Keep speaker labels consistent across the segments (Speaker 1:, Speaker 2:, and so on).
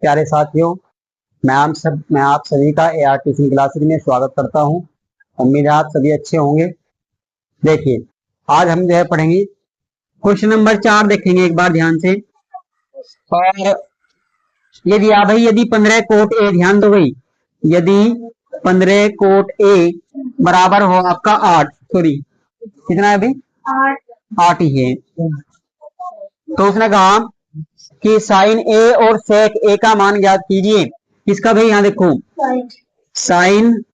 Speaker 1: प्यारे साथियों, मैं आप सभी का एआर ट्यूशन क्लासेस में स्वागत करता हूं। उम्मीद है आप सभी अच्छे होंगे। देखिए, आज हम जो है पढ़ेंगे क्वेश्चन नंबर 4। देखेंगे एक बार ध्यान से। और ये दिया भाई, यदि 15 कोट ए, ध्यान दो भाई, यदि 15 कोट ए बराबर हो आपका 8, सॉरी कितना है भाई, 8 ही है। तो उसने कहा कि साइन ए और सेक ए का मान ज्ञात कीजिए। किसका भाई, यहाँ देखो, साइन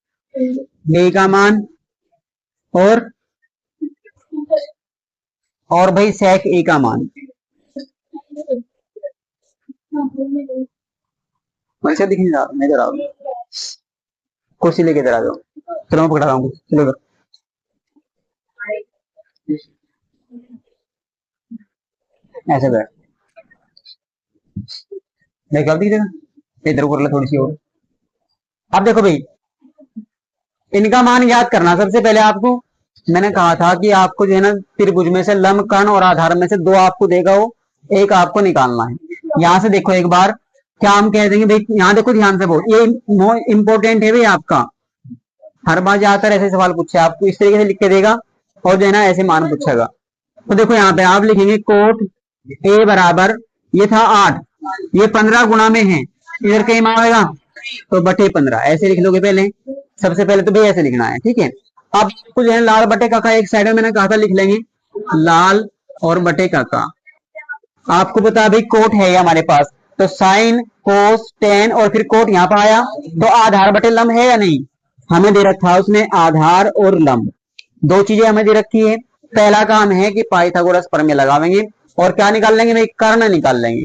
Speaker 1: ए का मान और भाई सेक ए का मान। वैसे दिख नहीं रहा, मैं इधर आओ, कुर्सी लेके इधर आ जाओ। चलो मैं पकड़ा रहा हूँ, चलो ऐसे बैठ, देखो अब दिख देगा, इधर कर ले थोड़ी सी और। अब देखो भाई, इनका मान याद करना। सबसे पहले आपको मैंने कहा था कि आपको जो है ना, त्रिभुज में से लंब, कर्ण और आधार में से दो आपको देगा, वो एक आपको निकालना है। यहां से देखो एक बार, क्या हम कह देंगे भाई, यहाँ देखो ध्यान से, बहुत ये इंपॉर्टेंट है भाई आपका। हर बार ज्यादातर ऐसे सवाल पूछे आपको, इस तरीके से लिख के देगा और जो है ना ऐसे मान पूछेगा। तो देखो यहाँ पे आप लिखेंगे कोट ए बराबर, ये था 8, ये 15 गुणा में है, इधर कहीं मान आएगा तो बटे 15, ऐसे लिख लोगे पहले। सबसे पहले तो भाई ऐसे लिखना है, ठीक है। अब कुछ है लाल बटे काका, एक साइड में मैंने कहा था लिख लेंगे लाल और बटे काका। आपको पता है भाई कोट है ये हमारे पास, तो साइन कोस टेन और फिर कोट यहाँ पर आया, तो आधार बटे लंब है या नहीं, हमें दे रखा है उसने आधार और लंब, दो चीजें हमें दे रखी है। पहला काम है कि पाइथागोरस प्रमेय लगावेंगे और क्या निकाल लेंगे भाई, कर्ण निकाल लेंगे।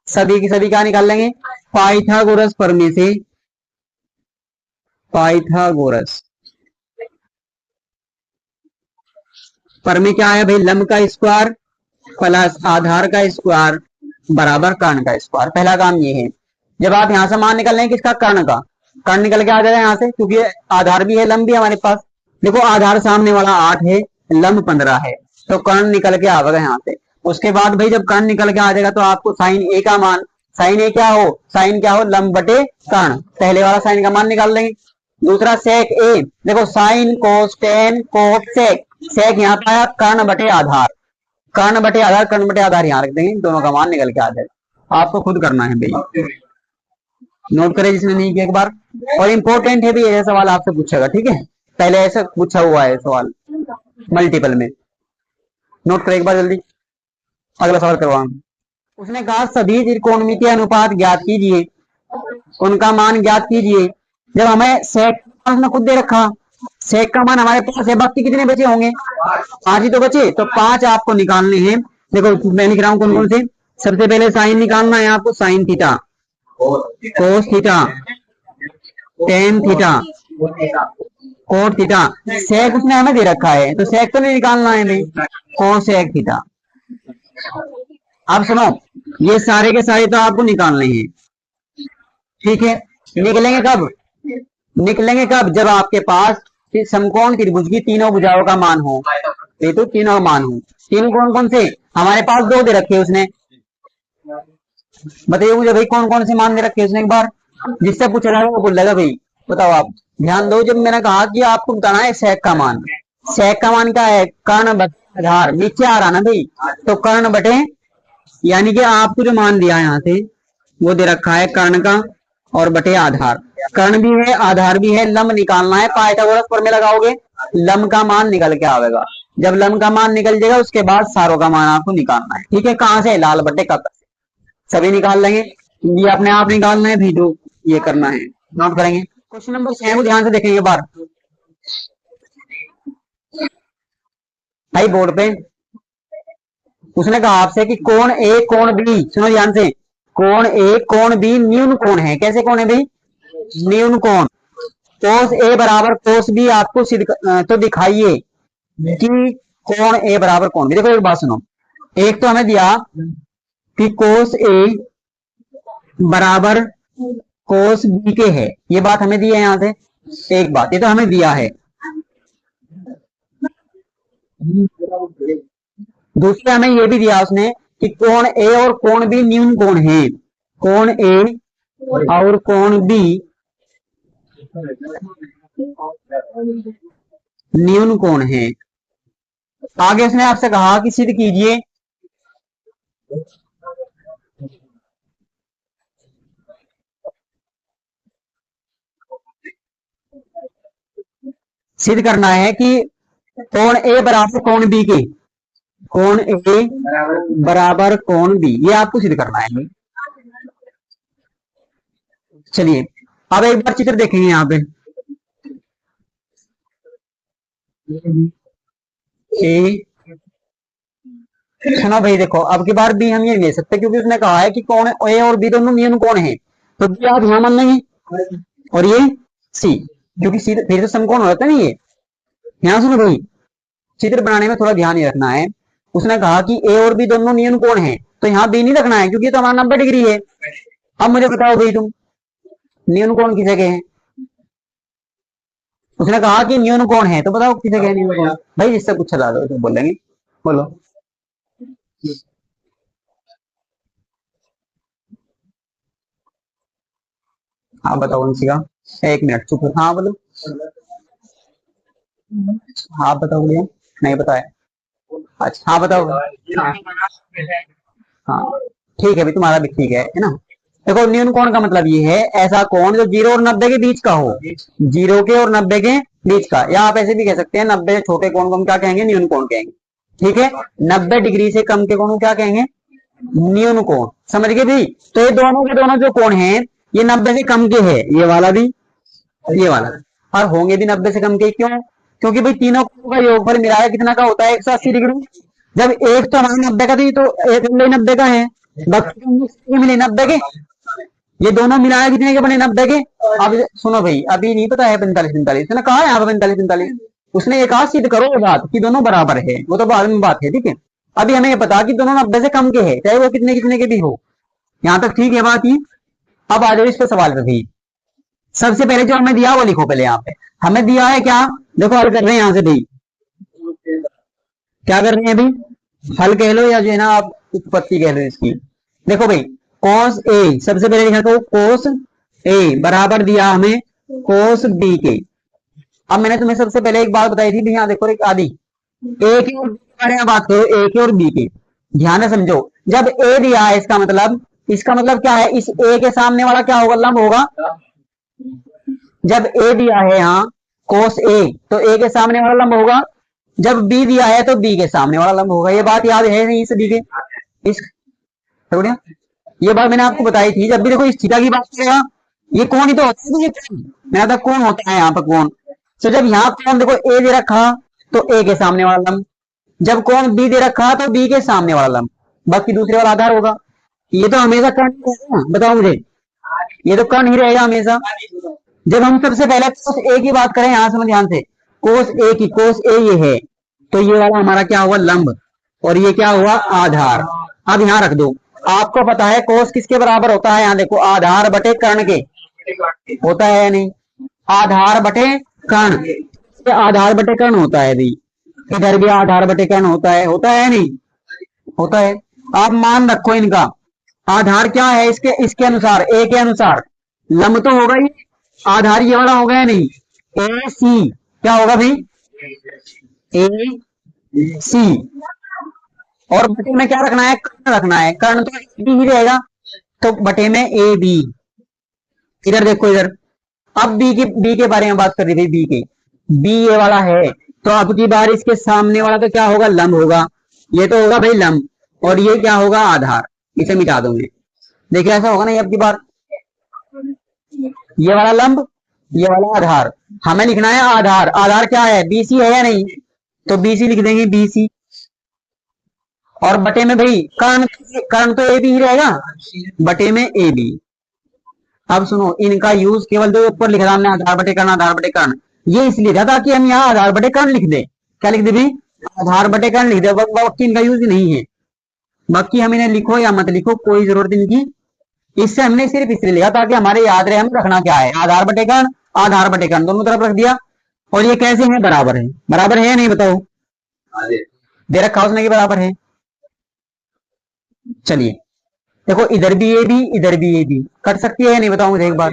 Speaker 1: सभी की सभी क्या निकाल लेंगे, पाइथागोरस प्रमेय से, पाइथागोरस प्रमेय क्या है भाई, लंब का स्क्वायर प्लस आधार का स्क्वायर बराबर कर्ण का स्क्वायर। पहला काम ये है। जब आप यहां से मान निकल लेंगे किसका, कर्ण का, कर्ण निकल के आ जाएगा यहाँ से, क्योंकि आधार भी है लंब भी है हमारे पास। देखो आधार सामने वाला 8 है, लंब 15 है, तो कर्ण निकल के आवेगा यहाँ से। उसके बाद भाई जब कर्ण निकल के आ जाएगा तो आपको साइन ए का मान, साइन ए क्या हो, साइन क्या हो, लंब बटे कर्ण, पहले वाला साइन का मान निकाल लेंगे। दूसरा सेक ए, देखो sine cos tan cot sec, sec यहाँ पे आया कर्ण बटे आधार, कर्ण बटे आधार, कर्ण बटे आधार यहाँ रख देंगे, दोनों का मान निकल के आ जाएगा। आपको खुद करना है भाई, नोट करें जिसने नहीं किया एक बार। और इम्पोर्टेंट है भी, ऐसा सवाल आपसे पूछेगा, ठीक है, पहले ऐसा पूछा हुआ है सवाल मल्टीपल में। नोट करें एक बार जल्दी, अगला सवाल करवा। उसने कहा सभी त्रिकोणमितीय अनुपात ज्ञात कीजिए, उनका मान ज्ञात कीजिए। जब हमें सेक उसने खुद दे रखा, सेक का मान हमारे पास है, बाकी कितने बचे होंगे, 5 ही तो बचे, तो 5 आपको निकालने हैं। देखो मैं लिख रहा हूँ कौन कौन से। सबसे पहले साइन निकालना है आपको, sine theta, cos theta, tan theta, cot theta. Sec उसने हमें दे रखा है तो सेक तो नहीं निकालना है भाई, कोसेक थीटा। अब सुनो, ये सारे के सारे तो आपको निकालने हैं, ठीक है। निकलेंगे कब, निकलेंगे कब, जब आपके पास समकोण त्रिभुज की तीनों भुजाओं का मान हो, ये तो तीनों का मान हो। तीन कौन कौन से, हमारे पास दो दे रखे उसने, बताइए मुझे भाई कौन कौन से मान दे रखे उसने, एक बार जिससे पूछा जाएगा वो बोल देगा भाई। बताओ आप, ध्यान दो, जब मैंने कहा कि आपको बताना है सेक का मान, सेक का मान क्या है, कर्ण बटे आधार, नीचे आ रहा ना भाई, तो कर्ण बटे, यानी कि आपको जो मान दिया यहाँ से वो दे रखा है कर्ण का और बटे आधार, कर्ण भी है आधार भी है, लंब निकालना है। पाइथागोरस प्रमेय लगाओगे, लंब का मान निकल के आवेगा। जब लंब का मान निकल जाएगा उसके बाद सारों का मान आपको निकालना है, ठीक है। कहां से, लाल बटे का, सभी निकाल लेंगे, ये अपने आप निकालना है भी, जो ये करना है नोट करेंगे। क्वेश्चन नंबर 6 को ध्यान से देखेंगे बार भाई बोर्ड पे। उसने कहा आपसे कि कोण ए कोण बी, सुनो ध्यान से, कोण ए कोण बी न्यून कोण है। कैसे कोण है भाई, न्यून कोण। कोस ए बराबर कोस बी आपको सिद्ध तो दिखाइए कि कोण ए बराबर कोण बी। देखो एक बात सुनो, एक तो हमें दिया कि कोस ए बराबर कोस बी के है, ये बात हमें दी है यहाँ से, एक बात ये तो हमें दिया है। दूसरा हमें ये भी दिया उसने कि कोण ए और कोण बी न्यून कोण है, कोण ए और कोण बी न्यून कोण है। आगे उसने आपसे कहा कि सिद्ध कीजिए सिद्ध करना है कि कोण ए बराबर कोण बी के, कोण ए बराबर कोण बी, ये आपको सिद्ध करना है। चलिए अब एक बार चित्र देखेंगे यहाँ पे ए, सुनो भाई देखो अब की बार बी हम ये ले सकते क्योंकि उसने कहा है कि कौन ए और बी दोनों न्यून कौन है, तो बी आप यहां मान लेंगे और ये सी, क्योंकि सी फिर तो समकोण हो जाता है ना ये। यहाँ सुनो भाई, चित्र बनाने में थोड़ा ध्यान ही रखना है। उसने कहा कि ए और बी दोनों न्यून कोण है, तो यहाँ बी नहीं रखना है क्योंकि तो हमारा 90 डिग्री है। अब मुझे बताओ भाई तुम न्यून कोण किस जगह है? उसने कहा कि न्यून कोण है, तो बताओ किस जगह है न्यून कोण? भाई जिससे पूछा जा रहा है बोलेंगे, बोलो। हाँ बताओ उनसी का, एक मिनट चुप। हाँ बोलो। आप बताओ भैया, नहीं बताया। अच्छा हाँ बताओ। हाँ हाँ ठीक है भाई, तुम्हारा भी ठीक है ना। देखो न्यून कोण का मतलब ये है ऐसा कोण जो 0 और 90 के बीच का हो, 0 के और 90 के बीच का, या आप ऐसे भी कह सकते हैं 90 छोटे कोण को हम क्या कहेंगे? न्यून कोण कहेंगे। ठीक है, 90 डिग्री से कम के कोण को क्या कहेंगे? न्यून कोण। समझ गए भाई? तो ये दोनों के दोनों जो कोण हैं ये 90 से कम के है, ये वाला भी ये वाला, और होंगे भी 90 से कम के। क्यों? क्योंकि भाई तीनों कोणों का योगफल मिलाया कितना का होता है? 180 डिग्री। जब एक तो हमारा 90 का थी तो एक 90 का है, बाकी मिले 90 के, ये दोनों मिलाया कितने के बने? 90 के। अब सुनो भाई, अभी नहीं पता है 45 45, उसने कहा है यहाँ पे 45 45, उसने एक हाथ सिद्ध करो बात कि दोनों बराबर है, वो तो बाद में बात है। ठीक है, अभी हमें ये पता कि दोनों 90 से कम के है, चाहे वो कितने कितने के भी हो। यहाँ तक ठीक है बात ही। अब आ जाओ इस पे सवाल पे भाई। सबसे पहले जो हमें दिया वो लिखो पहले। यहाँ पे हमें दिया है क्या? देखो हल कर रहे हैं यहाँ से भाई, क्या कर रहे हैं भाई? हल कह लो या जो है ना आप उत्पत्ति कह लो इसकी। देखो भाई cos ए, सबसे पहले लिखा तो cos ए बराबर दिया हमें cos बी के। अब मैंने तुम्हें सबसे पहले एक बात बताई थी भी, यहाँ देखो एक आदि ए के और बी के बारे में बात करो, ए के और बी के ध्यान से समझो। जब ए दिया है इसका मतलब क्या है? इस ए के सामने वाला क्या होगा? लंब होगा। जब ए दिया है यहाँ cos ए, तो ए के सामने वाला लंब होगा। जब बी दिया है तो बी के सामने वाला लंब होगा। ये बात याद है नहीं सभी के? इस ये बात मैंने आपको बताई थी। जब भी देखो इस थीटा की बात करेगा, ये कौन ही तो होता है, ये मैंने तो कौन होता है यहाँ पर कौन। तो जब यहाँ कौन देखो ए दे रखा तो ए के सामने वाला लंब, जब कौन बी दे रखा तो बी के सामने वाला लंब, बाकी दूसरे वाला आधार होगा। ये तो हमेशा कर्ण ही रहेगा, बताओ मुझे, ये तो कर्ण ही रहेगा हमेशा। जब हम सबसे पहले कोस ए की बात करें, यहाँ से ध्यान से, कोस ए की, कोस ए ये है, तो ये वाला हमारा क्या हुआ? लंब, और ये क्या हुआ? आधार। अब यहाँ रख दो, आपको पता है कोस किसके बराबर होता है? यहाँ देखो आधार बटे कर्ण के होता है या नहीं? आधार बटे कर्ण, आधार बटे कर्ण होता है भाई। इधर भी आधार बटे कर्ण होता है या नहीं? होता है। आप मान रखो इनका आधार क्या है, इसके इसके अनुसार, ए के अनुसार लंब तो होगा ही, आधार ये वाला होगा या नहीं? ए सी क्या होगा भाई? ए सी। और बटे में क्या रखना है? कर्ण रखना है, कर्ण तो बी ही रहेगा, तो बटे में ए बी। इधर देखो इधर, अब बी के बारे में बात कर रही थी, बी के, बी ये वाला है, तो अब की बार इसके सामने वाला तो क्या होगा? लंब होगा। ये तो होगा भाई लंब, और ये क्या होगा? आधार। इसे मिटा दो मैं, देखिए ऐसा होगा ना अब की बार, ये वाला लंब ये वाला आधार। हमें लिखना है आधार, आधार क्या है? बीसी है या नहीं? तो बीसी लिख देंगे, बीसी। और बटे में भाई कर्ण, कर्ण तो ए बी ही रहेगा, बटे में ए बी। अब सुनो, इनका यूज केवल जो ऊपर लिखा था हमने आधार बटे कर्ण, आधार बटे कर्ण, ये इसलिए था ताकि हम यहाँ आधार बटे कर्ण लिख दे। क्या लिख दे भाई? आधार बटे कर्ण लिख दे, बाकी इनका यूज नहीं है। बाकी हम इन्हें लिखो या मत लिखो कोई जरूरत इनकी, इससे हमने सिर्फ इसलिए लिखा ताकि हमारे याद रहे हमें रखना क्या है? आधार बटे कर्ण, आधार बटे कर्ण दोनों तरफ रख दिया। और ये कैसे है? बराबर है। बराबर है या नहीं बताओ? दे रखा उसने कि बराबर है। चलिए देखो इधर भी ए बी, इधर भी ए बी, कट सकती है या नहीं बताओ मुझे एक बार।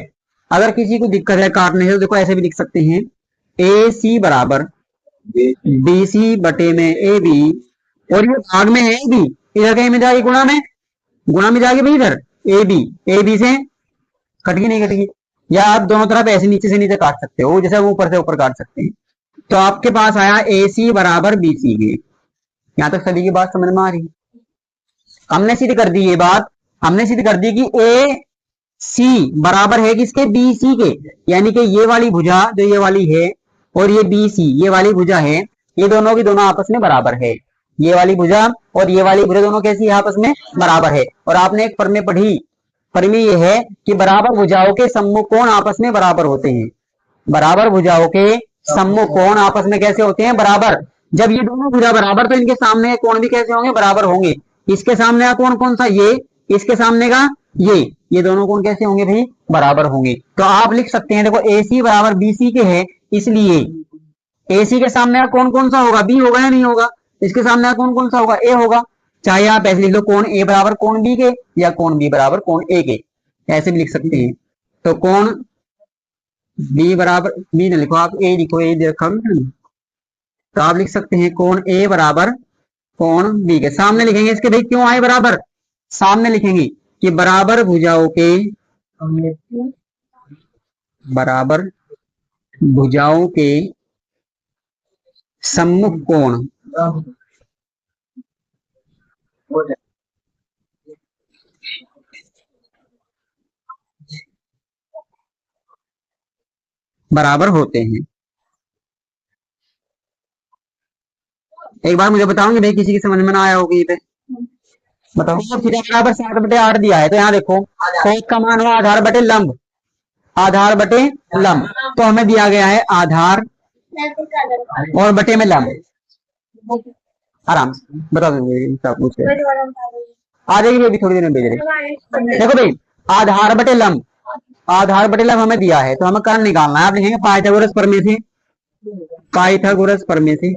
Speaker 1: अगर किसी को दिक्कत है काटने से तो देखो ऐसे भी लिख सकते हैं, ए सी बराबर बी सी बटे में ए बी, और ये भाग में है ए बी, इधर कहीं में जाएगी गुणा में, गुणा में जाएगी भाई इधर ए बी से कटगी नहीं कटगी। या आप दोनों तरफ ऐसे नीचे से नीचे काट सकते हो, जैसे ऊपर से ऊपर काट सकते हैं। तो आपके पास आया ए सी बराबर बी सी के। यहां तक सभी की बात समझ में आ रही है। हमने सिद्ध कर दी ये बात, हमने सिद्ध कर दी कि ए सी बराबर है किसके, बी सी के। यानी कि ये वाली भुजा जो ये वाली है और ये बी सी ये वाली भुजा है, ये दोनों की दोनों आपस में बराबर है। ये वाली भुजा और ये वाली भुजा दोनों कैसी है, आपस में बराबर है। और आपने एक प्रमेय पढ़ी, प्रमेय ये है कि बराबर भुजाओं के सम्मुख कोण आपस में बराबर होते हैं। बराबर भुजाओं के सम्मुख कोण आपस में कैसे होते हैं, बराबर। जब ये दोनों भुजा बराबर तो इनके सामने कोण भी कैसे होंगे, बराबर होंगे। इसके सामने का कोण कौन सा, ये, इसके सामने का ये दोनों कोण कैसे होंगे भाई, बराबर होंगे। तो आप लिख सकते हैं, देखो ए सी बराबर बी सी के है, इसलिए ए सी के सामने का कोण कौन सा होगा, बी होगा या नहीं होगा। इसके सामने का कोण कौन सा होगा, ए होगा। चाहे आप ऐसे लिख लो कोण ए बराबर कोण बी के, या कोण बी बराबर कोण ए के, ऐसे भी लिख सकते हैं। तो कोण बी बराबर, बी ना लिखो आप, ए लिखो, ए देखा तो आप लिख सकते हैं कोण ए बराबर कोण बी के। सामने लिखेंगे इसके भाई, क्यों आए बराबर, सामने लिखेंगे कि बराबर भुजाओं के, बराबर भुजाओं के सम्मुख कोण बराबर होते हैं। एक बार मुझे बताओगे भाई, किसी की समझ में ना आया होगी ये पे बताओ। थीटा बराबर 7/8 दिया है, तो यहाँ देखो कोस का मान हुआ आधार बटे लंब, आधार बटे लंब। तो हमें दिया गया है आधार और बटे में लंब। आराम से बता देंगे, पूछ आ जाएगी अभी थोड़ी देर में भेज रहे। देखो भाई आधार बटे लंब, आधार बटे लंब हमें दिया है, तो हमें कर्ण निकालना है। आप लिखेंगे पाइथागोरस प्रमेय से, पाइथागोरस प्रमेय से।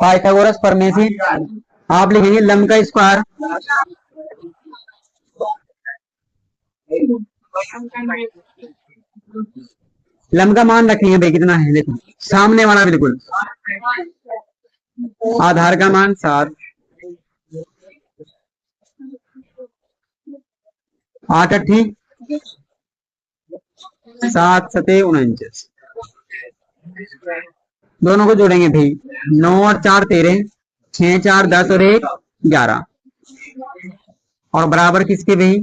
Speaker 1: पाइथागोरस प्रमेय से आप लिखेंगे लंब का स्क्वायर, लंब का मान रखेंगे भाई कितना है, देखो सामने वाला बिल्कुल, आधार का मान 7, 8 8 7 7 49, दोनों को जोड़ेंगे भाई, 9 और 4 13, 6 4 10 और 1 11, और बराबर किसके भाई,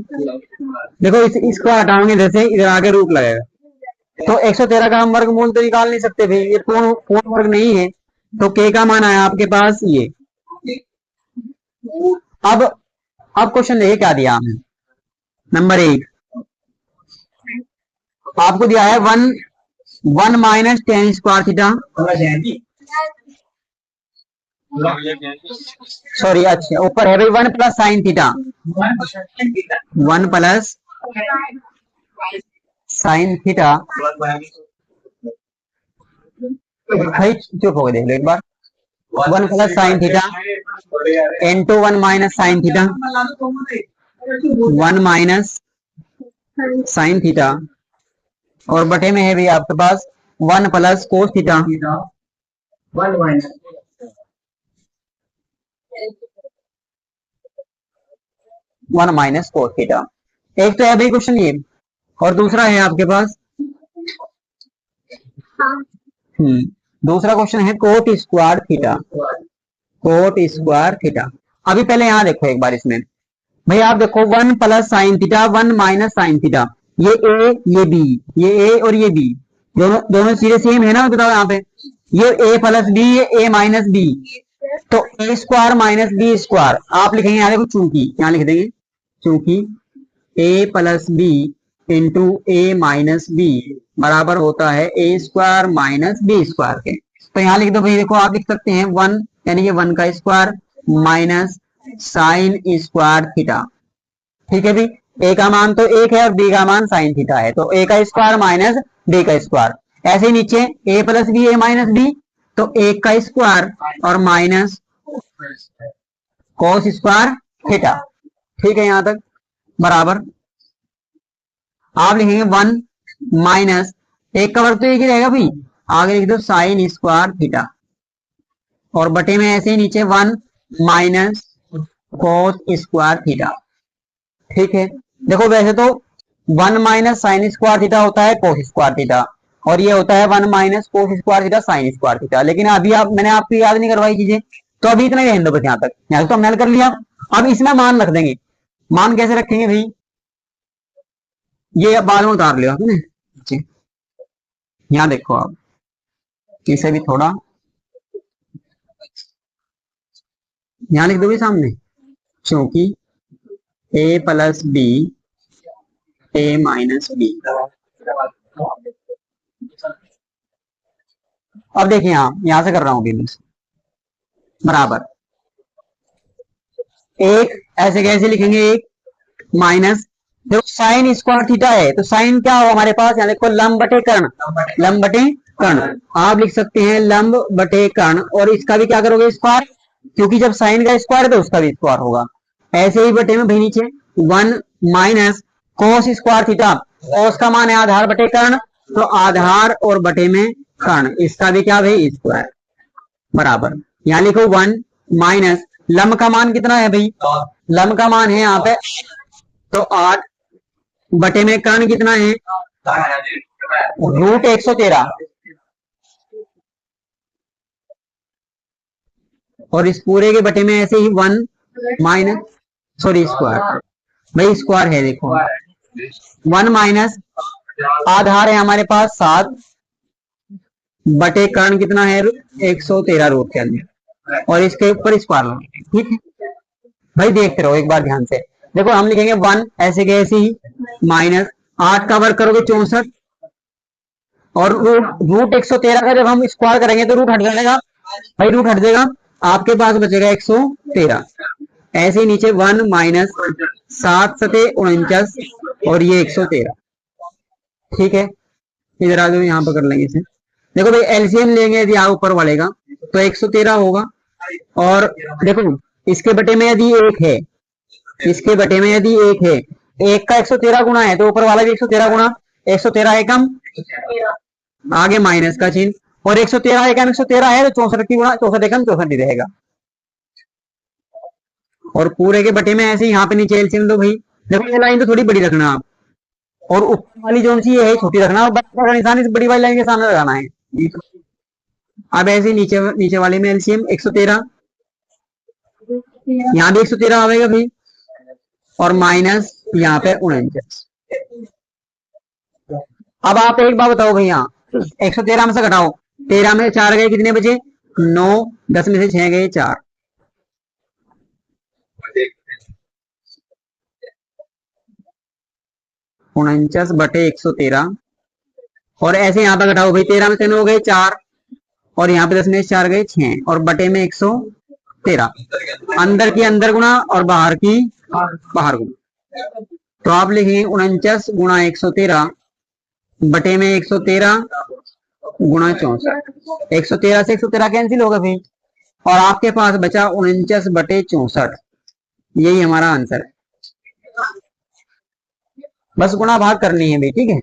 Speaker 1: देखो इसको हटाओगे जैसे इधर आगे रूप लगेगा, तो 113 का हम वर्गमूल तो निकाल नहीं सकते भाई, ये पूर्ण वर्ग नहीं है। तो के का मान आया आपके पास ये। अब क्वेश्चन देखिए क्या दिया हमें। नंबर 1 आपको दिया है 1 minus ten square theta, sorry अच्छा ऊपर है भाई 1 plus sine theta, 1 plus sine theta, भाई चुप हो गए देख लो एक बार, 1 plus sine theta into 1 minus sine theta, 1 minus sine theta, और बटे में है भी आपके पास 1 plus cos theta, 1 minus cos theta. एक तो है भाई क्वेश्चन ये, और दूसरा है आपके पास दूसरा क्वेश्चन है coat square theta, cot square theta. अभी पहले यहां देखो एक बार इसमें भाई, आप देखो 1 plus sine theta 1 minus sine theta, ये ए ये बी, ये ए और ये बी दोनों सीधे सेम है ना, बताओ यहाँ पे, ये ए प्लस बी ये ए माइनस बी, तो ए स्क्वायर माइनस बी स्क्वायर आप लिखेंगे यहाँ देखो, चूंकि यहाँ लिख देंगे चूंकि ए प्लस बी इंटू ए माइनस बी बराबर होता है ए स्क्वायर माइनस बी स्क्वायर के। तो यहाँ लिख दो भाई, देखो आप लिख सकते हैं 1 यानी कि 1 का square minus sine square theta, ठीक है भाई। ए का मान तो 1 है और बी का मान साइन थीटा है, तो ए का स्क्वायर माइनस बी का स्क्वायर। ऐसे ही नीचे ए प्लस बी ए माइनस बी, तो एक का स्क्वायर और माइनस कोस स्क्वायर थीटा। ठीक है यहां तक बराबर। आप लिखेंगे 1 माइनस एक का वर्ग तो एक ही रहेगा भाई, आगे लिख दो साइन स्क्वायर थीटा, और बटे में ऐसे ही नीचे 1 माइनस कोस स्क्वायर थीटा। ठीक है, देखो वैसे तो 1 माइनस साइन स्क्वायर थीटा होता है कोस स्क्वायर थीटा, और ये होता है 1 minus cos square theta sine square theta, लेकिन अभी मैंने आपको याद नहीं करवाई चीजें, तो अभी इतना ही रहने दो बस। यहाँ तक तो हमने हल कर लिया। अब इसमें मान रख देंगे। मान कैसे रखेंगे भाई, ये बाद में उतार लिया आपने। यहाँ देखो आप, इसे भी थोड़ा यहाँ लिख दो भी सामने, क्योंकि ए प्लस बी ए माइनस बी। अब देखिए यहां से कर रहा हूं भी बराबर एक, ऐसे कैसे लिखेंगे, एक माइनस, देखो साइन स्क्वायर थीटा है तो साइन क्या हो हमारे पास, यहाँ देखो लंब बटे कर्ण, लंब बटे कर्ण आप लिख सकते हैं लंब बटे कर्ण, और इसका भी क्या करोगे स्क्वायर, क्योंकि जब साइन का स्क्वायर है तो उसका भी स्क्वायर होगा। ऐसे ही बटे में भाई नीचे 1 माइनस कोस स्क्वायर थीटा, कोस का मान है आधार बटे कर्ण, तो आधार और बटे में कर्ण, इसका भी क्या भाई स्क्वायर बराबर। यहाँ लिखो 1 माइनस लंब का मान कितना है भाई, लंब का मान है यहाँ पे तो 8 बटे में कर्ण कितना है रूट 113, और इस पूरे के बटे में ऐसे ही 1 माइनस सॉरी स्क्वायर, भाई स्क्वायर है देखो 1 माइनस आधार है हमारे पास 7 बटे कर्ण कितना है 113 रूट के अंदर, और इसके ऊपर स्क्वायर। ठीक है भाई, देखते रहो एक बार ध्यान से। देखो हम लिखेंगे 1 ऐसे के ऐसे ही माइनस 8 का वर्ग करोगे 64, और रूट 113 का जब हम स्क्वायर करेंगे तो रूट हट जाएगा भाई, रूट हट जाएगा, आपके पास बचेगा 113। ऐसे ही नीचे 1 माइनस 7 सते 49 और ये 113। ठीक है, इधर आ जाओ, यहाँ पर कर लेंगे इसे। देखो भाई एलसीएम लेंगे यदि आप ऊपर वाले का तो 113 होगा, और देखो इसके बटे में यदि एक है, इसके बटे में यदि एक है, एक का 113 गुना है तो ऊपर वाला भी 113 गुना, 113 एकम आगे माइनस का चिन्ह, और 113 एकम 113 है तो 64 की गुना 64 एकम 64 ही रहेगा, और पूरे के बटे में ऐसे यहाँ पे नीचे एलसीएम दो भाई। देखो ये लाइन तो थोड़ी बड़ी रखना आप, और ऊपर वाली जो सी है छोटी रखना, और बड़ा का निशान इस बड़ी वाली लाइन के सामने लगाना है। अब ऐसे नीचे नीचे वाले में एलसीएम 113, यहाँ भी 113 आएगा भाई, और माइनस यहाँ पे 49। अब आप एक बात बताओ भैया, 113 में से घटाओ, 13 में 4 गए कितने बचे 9, 10 में से 6 गए 4, उनचास बटे 113, और ऐसे यहाँ पे घटाओ भाई, 13 में से 9 गए 4, और यहाँ पे 10 में से 4 गए 6, और बटे में 113, अंदर की अंदर गुना और बाहर की बाहर गुना, तो आप लिखेंगे 49 गुणा 113 बटे में 113 गुणा 64, 113 से 113 कैंसिल होगा भाई, और आपके पास बचा 49 बटे 64, यही हमारा आंसर है। बस गुणा भाग करनी है भाई। ठीक है,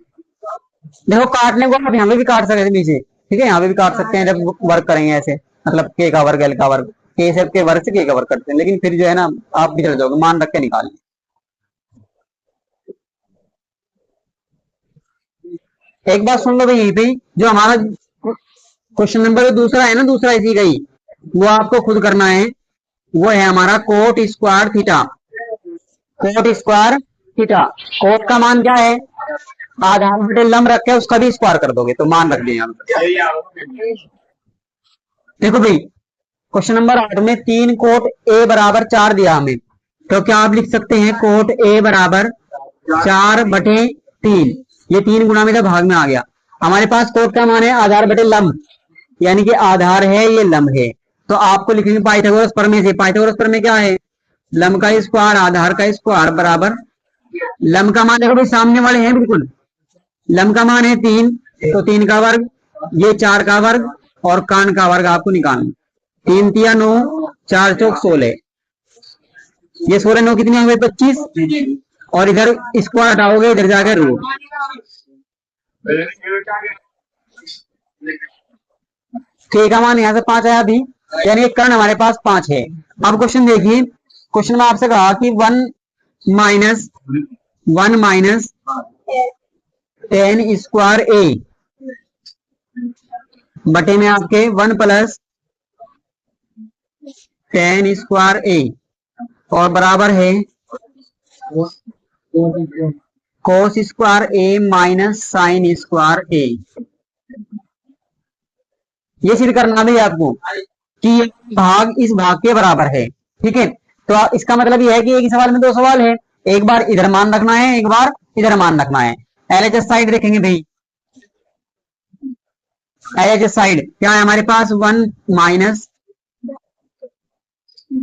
Speaker 1: देखो काटने को आप यहाँ पे भी काट सकते हैं नीचे, ठीक है यहाँ पे भी काट सकते हैं जब वर्क करेंगे ऐसे, मतलब के का वर्ग एल का वर्ग, के से के वर्ग से के का वर्ग करते हैं, लेकिन फिर जो है ना आप भी चल जाओगे, मान रख के निकाल। एक बात सुन लो भाई, यहीं पे जो हमारा क्वेश्चन नंबर दूसरा है ना, दूसरा इसी का ही, वो आपको खुद करना है, वो है हमारा cot square theta. Cot square theta, cot का मान क्या है आधार बटे लंब रख के उसका भी स्क्वायर कर दोगे, तो मान रख दिया। देखो भाई क्वेश्चन नंबर 8 में 3 कोट ए बराबर 4 दिया हमें, तो क्या आप लिख सकते हैं कोट ए बराबर 4 बटे 3, ये 3 गुना में से भाग में आ गया। हमारे पास कोट का मान है आधार बटे लंब, यानी कि आधार है ये लंब है, तो आपको लिखेंगे पाइथागोरस प्रमेय से। पाइथागोरस प्रमेय क्या है, लंब का स्क्वायर आधार का स्क्वायर बराबर, लंब का मान देखो भाई सामने वाले हैं बिल्कुल, लंब का मान है 3, तो 3 का वर्ग, ये 4 का वर्ग और कर्ण का वर्ग आपको निकालना। 3 तिया 9, 4 चौक 16, ये 16 9 कितनी हो गई 25, और इधर स्क्वायर हटाओगे इधर जाके रूट। ठीक है, मान यहां से 5 आया अभी, यानी कर्ण हमारे पास 5 है। अब क्वेश्चन देखिए, क्वेश्चन में आपसे कहा कि 1 माइनस 10 स्क्वायर ए बटे में आपके 1 प्लस 10 स्क्वायर ए और बराबर है कोस स्क्वायर ए माइनस साइन स्क्वायर ए। ये सिद्ध करना भी आपको कि ये भाग इस भाग के बराबर है। ठीक है, तो इसका मतलब ये है कि एक ही सवाल में 2 सवाल है, एक बार इधर मान रखना है, एक बार इधर मान रखना है। एलएचएस साइड देखेंगे भाई, एलएचएस साइड क्या है हमारे पास 1 माइनस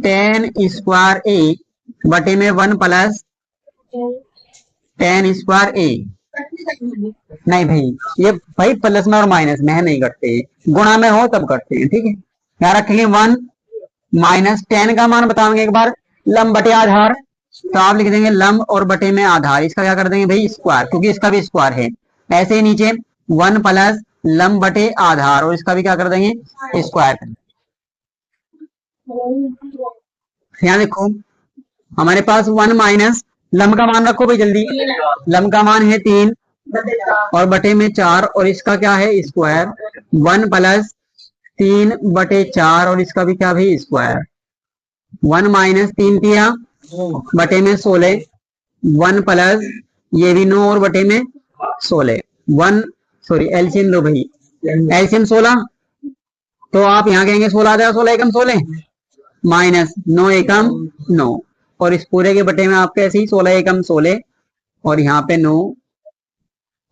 Speaker 1: 10 स्क्वायर ए बटे में 1 प्लस 10 स्क्वायर ए। नहीं भाई, ये भाई प्लस में और माइनस में है, नहीं करते, गुणा में हो तब करते हैं। ठीक है, यहाँ रखेंगे 1 माइनस 10 का मान बताएंगे एक बार, लंब बटे आधार, तो आप लिख देंगे लंब और बटे में आधार, इसका क्या कर देंगे भाई स्क्वायर, क्योंकि इसका भी स्क्वायर है। ऐसे ही नीचे 1 प्लस लंब बटे आधार, और इसका भी क्या कर देंगे स्क्वायर। यहाँ देखो हमारे पास 1 माइनस लंब का मान रखो भाई जल्दी, लंब का मान है 3 और बटे में 4, और इसका क्या है स्क्वायर। 1 प्लस 3 बटे 4 और इसका भी क्या भाई स्क्वायर। 1 माइनस 3 तिया बटे में 16, 1 प्लस ये भी 9 और बटे में 16, 1 सॉरी एलसीएम लो भाई, एलसीएम 16, तो आप यहाँ कहेंगे 16 आ जाएगा, 16 एकम 16 माइनस 9 एकम 9, और इस पूरे के बटे में आपके ऐसे ही 16 एकम 16 और यहाँ पे 9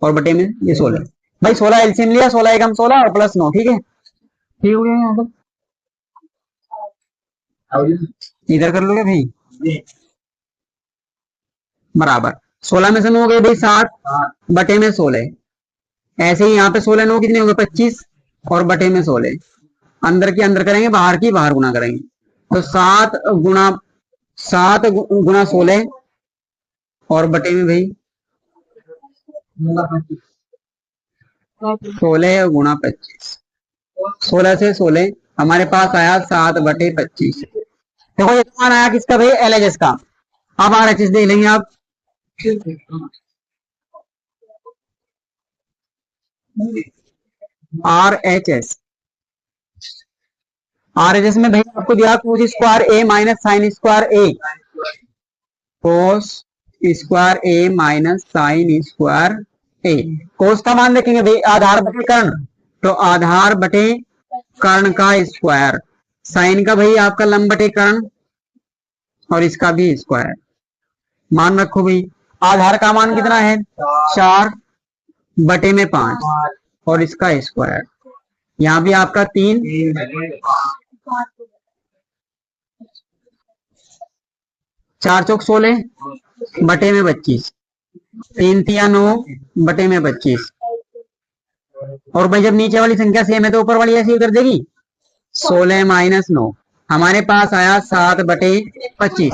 Speaker 1: और बटे में ये 16। भाई 16 एलसीएम लिया, 16 एकम 16 और प्लस 9। ठीक है, ठीक हो गया यहाँ पर, इधर कर लोगे भाई बराबर 16 में से 9 हो गए भाई 7 बटे में 16, ऐसे ही यहाँ पे 16 9 कितने हो गए 25 और बटे में 16, अंदर की अंदर करेंगे बाहर की बाहर गुना करेंगे, तो 7 गुना 16 और बटे में भाई 16 गुना 25, 16 से 16 हमारे पास आया 7 बटे 25। देखो ये मान आया किसका भाई एलएचएस का। अब आरएचएस देख लेंगे आप, आरएचएस, आरएचएस में भाई आपको दिया कोस स्क्वायर ए माइनस साइन स्क्वायर ए, कोस स्क्वायर ए माइनस साइन स्क्वायर ए। कोस का मान देखेंगे भाई आधार बटे कर्ण, तो आधार बटे कर्ण का स्क्वायर, साइन का भाई आपका लंब बटे कर्ण और इसका भी स्क्वायर। मान रखो भाई आधार का मान कितना है 4 बटे में 5 और इसका स्क्वायर, यहाँ भी आपका 3 4 चौक 16 बटे में 25, 3 तिया 9 बटे में 25, और भाई जब नीचे वाली संख्या सेम है तो ऊपर वाली ऐसी उतर देगी। 16 माइनस 9 हमारे पास आया 7 बटे 25,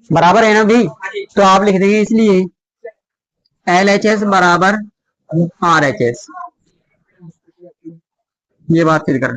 Speaker 1: बराबर है ना भाई, तो आप लिख देंगे इसलिए एलएचएस बराबर आरएचएस। ये बात फिर कर